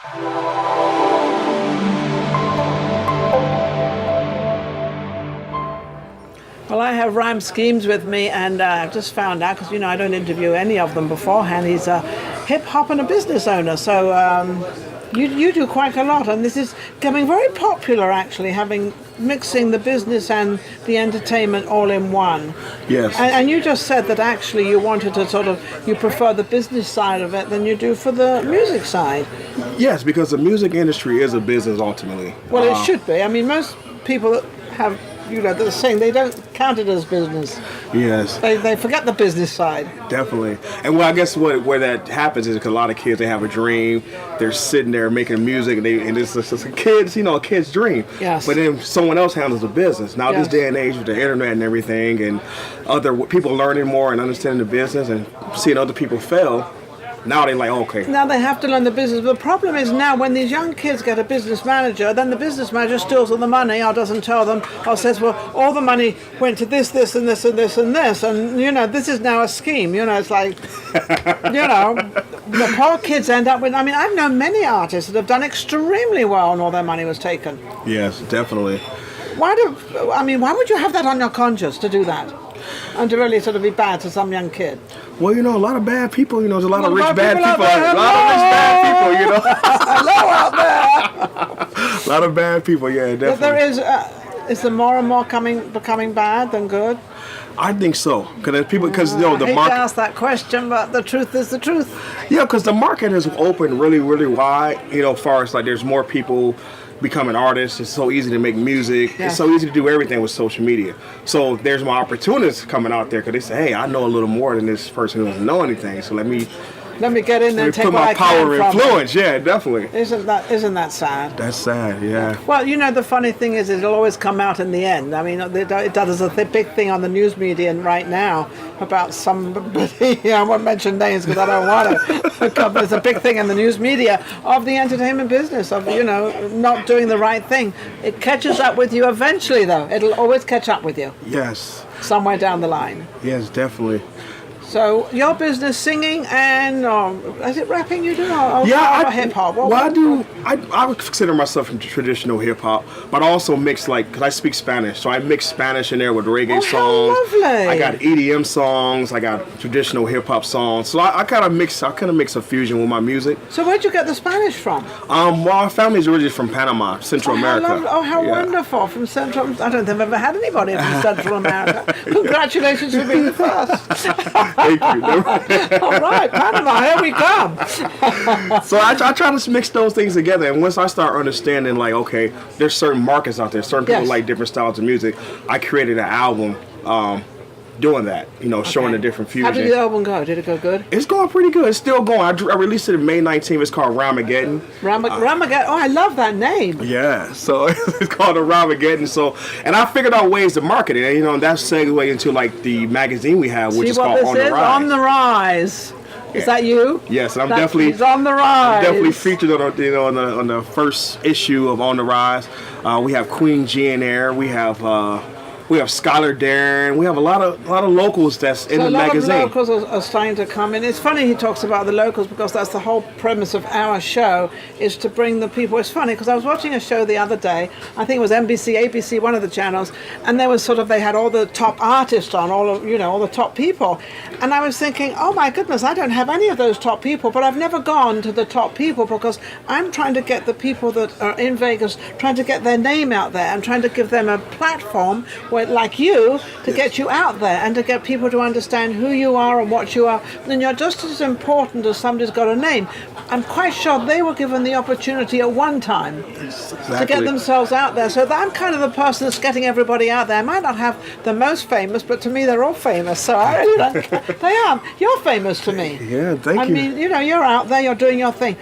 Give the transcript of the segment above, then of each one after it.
Well, I have Reime Schemes with me, and I've just found out, because, I don't interview any of them beforehand, he's a hip-hop and a business owner, so you do quite a lot, and this is becoming very popular, actually, mixing the business and the entertainment all in one. Yes. And you just said that actually you wanted to you prefer the business side of it than you do for the music side. Yes, because the music industry is a business ultimately. Well, it should be. I mean, most people that have, they're saying they don't count it as business. Yes. They forget the business side. Definitely. And well, I guess where that happens is because a lot of kids, they have a dream. They're sitting there making music, and it's a kid's, a kid's dream. Yes. But then someone else handles the business. Now, Yes. this day and age with the internet and everything, and other people learning more and understanding the business and seeing other people fail, now they're like, okay. Now they have to learn the business. The problem is now when these young kids get a business manager, then the business manager steals all the money or doesn't tell them or says, well, all the money went to this, this, and this, and this, and this. And, this is now a scheme. It's like, the poor kids end up with, I've known many artists that have done extremely well and all their money was taken. Yes, definitely. Why would you have that on your conscience to do that? And to really be bad to some young kid? Well, a lot of bad people, there's a lot of rich bad bad people people. out there. A lot of rich bad people, Hello out there! A lot of bad people, yeah, definitely. Is there more and more becoming bad than good? I think so, because the I hate market. to ask that question, but the truth is the truth. Yeah, because the market is open really, really wide. As far as there's more people becoming artists. It's so easy to make music. Yeah. It's so easy to do everything with social media. So there's more opportunities coming out there because they say, hey, I know a little more than this person who doesn't know anything. So let me get in there and take put what my I can power from and influence. Yeah, definitely. Isn't that sad? That's sad. Yeah. Well, the funny thing is it'll always come out in the end. It does a big thing on the news media right now about somebody, I won't mention names because I don't want to. There's a big thing in the news media of the entertainment business of, not doing the right thing. It catches up with you eventually, though. It'll always catch up with you. Yes. Somewhere down the line. Yes, definitely. So your business, singing and is it rapping you do? Or hip hop? I would consider myself into traditional hip hop, but I also mix because I speak Spanish, so I mix Spanish in there with reggae songs. How lovely! I got EDM songs, I got traditional hip hop songs, so I kind of mix a fusion with my music. So where'd you get the Spanish from? Well, our family's originally from Panama, Central America. How wonderful! From Central. I don't think I've ever had anybody from Central America. Congratulations for being the first. Thank you. All right, Panama, here we come. So I try to mix those things together, and once I start understanding, okay, there's certain markets out there, certain people like different styles of music, I created an album doing that, showing the different fusion. How did the album go? Did it go good? It's going pretty good. It's still going. I released it in May 19th. It's called Ramageddon. Ramageddon. Oh, I love that name. Yeah, so it's called a Ramageddon. So, and I figured out ways to market it, and that segues into the magazine we have, which is called On the Rise. On the Rise. Is that you? Yes, I'm definitely. He's on the rise. I'm definitely featured on the first issue of On the Rise. We have Queen G in there. We have Skylar Darren. We have a lot of locals that's in the magazine. A lot of locals are starting to come in. It's funny he talks about the locals because that's the whole premise of our show is to bring the people. It's funny because I was watching a show the other day. I think it was NBC, ABC, one of the channels, and there was they had all the top artists on, all the top people, and I was thinking, oh my goodness, I don't have any of those top people, but I've never gone to the top people because I'm trying to get the people that are in Vegas, trying to get their name out there and trying to give them a platform like you to get you out there and to get people to understand who you are and what you are. Then you're just as important as somebody's got a name. I'm quite sure they were given the opportunity at one time to get themselves out there. So I'm kind of the person that's getting everybody out there. I might not have the most famous, but to me they're all famous. So I really don't care. They are. You're famous to me. Yeah, thank you. You're out there, you're doing your thing.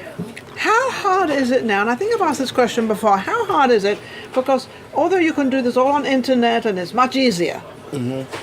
How hard is it now, and I think I've asked this question before, how hard is it, because although you can do this all on internet and it's much easier,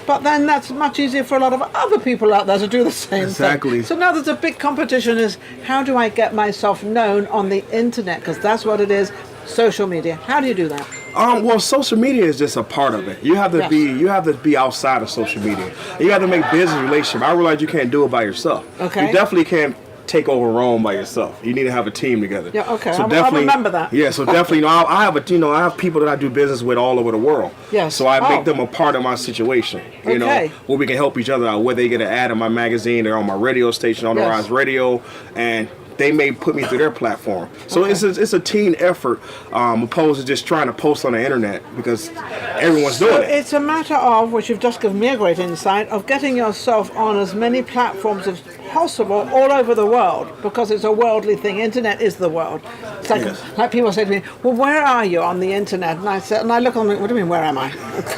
but then that's much easier for a lot of other people out there to do the same thing. So now there's a big competition is, how do I get myself known on the internet, because that's what it is, social media. How do you do that? Well, social media is just a part of it. You have to be outside of social media. You have to make business relationships. I realize you can't do it by yourself. Okay. You definitely can't take over Rome by yourself. You need to have a team together. Yeah, okay. So I'll remember that. Yeah, so definitely, I have people that I do business with all over the world. Yes. So I make them a part of my situation. You know, where we can help each other out. Whether they get an ad in my magazine, they're on my radio station, on the Rise Radio, and they may put me through their platform. So it's a team effort, opposed to just trying to post on the internet because everyone's doing it. It's a matter of, which you've just given me a great insight, of getting yourself on as many platforms as possible all over the world, because it's a worldly thing. Internet is the world. It's like people say to me, well, where are you on the internet? And I look on, what do you mean, where am I?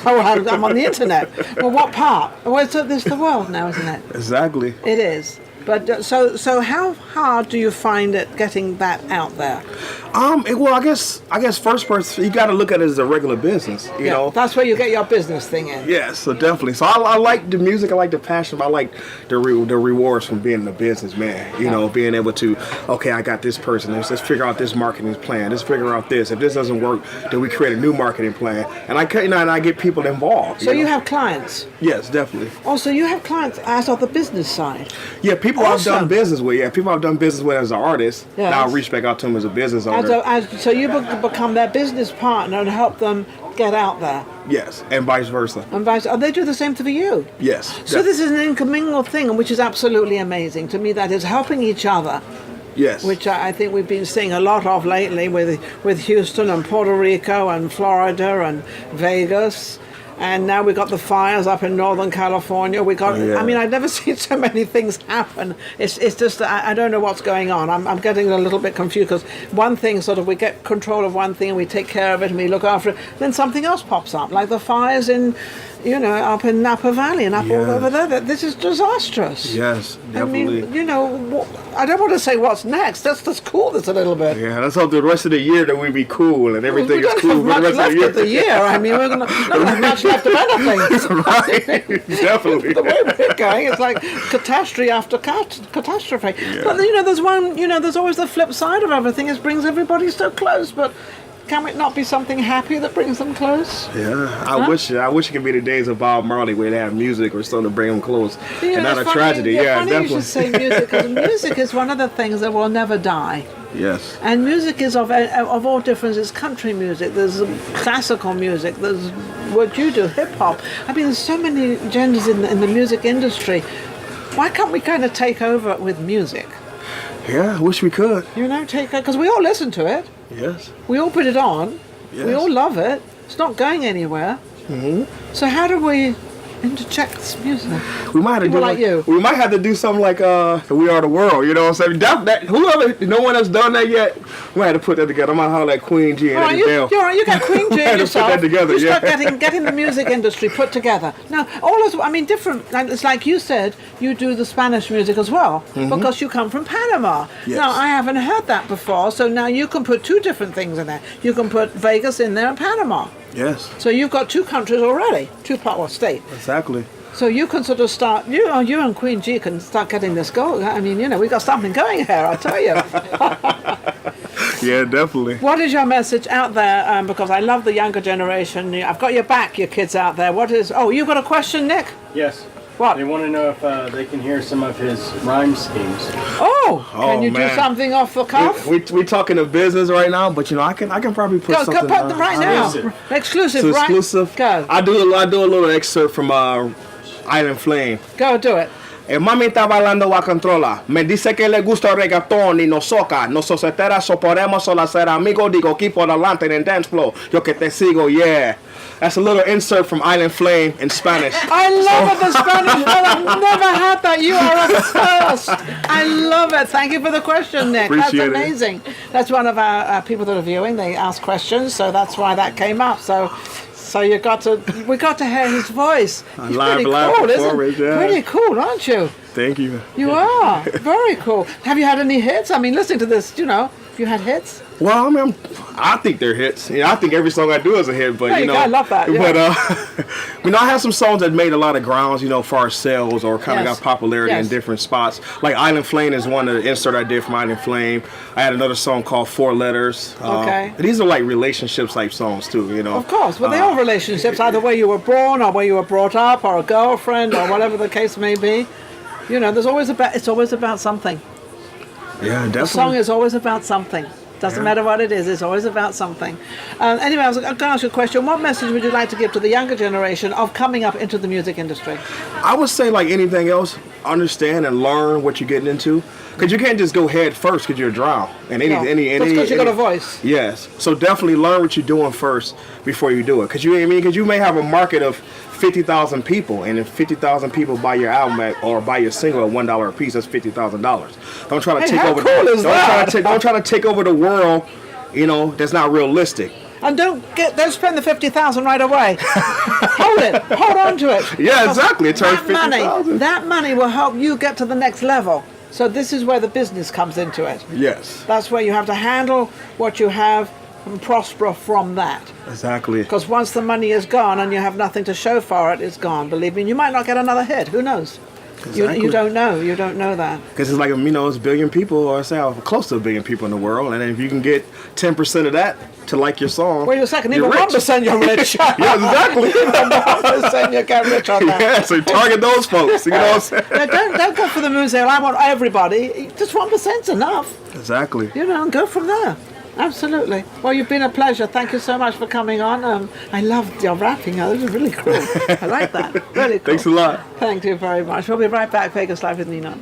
Oh, I'm on the internet. Well, what part? Well, it's the world now, isn't it? Exactly. It is. But so how hard do you find it getting that out there? Well, I guess first person, you got to look at it as a regular business. You know, that's where you get your business thing in. Yes, so definitely. So I like the music, I like the passion, but I like the rewards from being a businessman. You know, being able to, okay, I got this person. Let's figure out this marketing plan. Let's figure out this. If this doesn't work, then we create a new marketing plan. And I get people involved. So you have clients. Yes, definitely. Also, you have clients as of the business side. Yeah, people I've done business with. Yeah, people I've done business with as an artist. Yes. Now I reach back out to them as a business owner. So you become their business partner and help them get out there. Yes, and vice versa. They do the same thing for you. Yes. So this is an intermingled thing, which is absolutely amazing. To me, that is helping each other. Yes. Which I think we've been seeing a lot of lately with Houston and Puerto Rico and Florida and Vegas. And now we've got the fires up in Northern California. I mean, I've never seen so many things happen. It's just, I don't know what's going on. I'm getting a little bit confused because one thing, sort of, we get control of one thing and we take care of it and we look after it. Then something else pops up, like the fires up in Napa Valley and up all over there. This is disastrous. Yes, definitely. I mean, I don't want to say what's next. Let's cool this a little bit. Yeah, let's hope the rest of the year that we be cool and everything is cool for the rest of the year. The year. I mean, we're not have much left of anything. Right, definitely. The way we're going, it's like catastrophe after catastrophe. Yeah. But there's always the flip side of everything. It brings everybody so close, but can it not be something happy that brings them close? Yeah, I wish it could be the days of Bob Marley where they have music or something to bring them close, and not a tragedy. Yeah, funny definitely. You should say music, because music is one of the things that will never die. Yes. And music is of all different. There's country music, there's classical music, there's what you do, hip hop. I mean, there's so many genders in the music industry. Why can't we kind of take over with music? Yeah, I wish we could. Because we all listen to it. Yes. We all put it on. Yes. We all love it. It's not going anywhere. Mm-hmm. So how do we interject this music? We might have to do We might have to do something like We Are the World. You know what I'm saying? No one has done that yet. We might have to put that together. I'm gonna holler at Queen G and Eddie Bell. You're right. You got Queen G and yourself. Put that together. You start getting the music industry put together. Now, different. It's like you said. You do the Spanish music as well because you come from Panama. Yes. Now, I haven't heard that before. So now you can put two different things in there. You can put Vegas in there and Panama. Yes. So you've got two countries already, state. Exactly. So you can sort of start, you and Queen G can start getting this going. I mean, we've got something going here, I'll tell you. Yeah, definitely. What is your message out there? Because I love the younger generation. I've got your back, you kids out there. You've got a question, Nick? Yes. What? They want to know if they can hear some of his rhyme schemes. Can you do something off the cuff? We talking to business right now, but I can probably put something right now. Exclusive. So right? Exclusive. Go. I do a little excerpt from Island Flame. Go do it. Mami está bailando a controla. Me dice que le gusta el reggaetón y no soca. No socetera, so podemos solo ser amigos. Digo, keep on adelante en dance floor. Yo que te sigo, yeah. That's a little insert from Island Flame in Spanish. I love the Spanish. I've never had that. You are a first. I love it. Thank you for the question, Nick. Appreciate That's amazing. That's one of our people that are viewing. They ask questions, so that's why that came up. So we got to hear his voice. He's live cool, isn't yeah. Pretty cool, aren't you? Thank you. You are. Very cool. Have you had any hits? I mean, listening to this, you had hits? Well, I think they're hits. I think every song I do is a hit, but I love that. Yeah. But I have some songs that made a lot of grounds, for our sales or kind of got popularity in different spots. Like Island Flame is one of the insert I did from Island Flame. I had another song called 4 Letters. Okay. These are like relationships type songs too, Of course. Well, they're all relationships, either where you were born or where you were brought up or a girlfriend or whatever the case may be. It's always about something. Yeah, The song definitely. is always about something. Doesn't matter what it is, it's always about something. Anyway, I was going to ask you a question. What message would you like to give to the younger generation of coming up into the music industry? I would say, like anything else, understand and learn what you're getting into. Because you can't just go head first because you're drowned. And That's because you got a voice. Yes. So definitely learn what you're doing first before you do it. Because you may have a market of 50,000 people, and if 50,000 people buy your album or buy your single at $1 a piece, that's $50,000. Don't try to take how over. cool is that? Don't try to take over the world. That's not realistic. And don't spend the 50,000 right away. Hold on to it. Yeah, exactly. It turns That money will help you get to the next level. So this is where the business comes into it. Yes. That's where you have to handle what you have and prosper from that. Exactly. Because once the money is gone and you have nothing to show for it, it's gone. Believe me, you might not get another hit. Who knows? Exactly. You don't know. You don't know that. Because it's like, it's a billion people, or say close to a billion people in the world, and if you can get 10% of that to like your song, Wait a second, you're even rich. 1% you're rich. Yeah, exactly. Even 1% you get rich on that. Yeah, so target those folks. You know what I'm saying? Yeah, don't go for the moon and say, well, I want everybody. Just 1%'s enough. Exactly. And go from there. Absolutely. Well, you've been a pleasure. Thank you so much for coming on. I loved your rapping. This is really cool. I like that. Really cool. Thanks a lot. Thank you very much. We'll be right back. Vegas Live with Nina.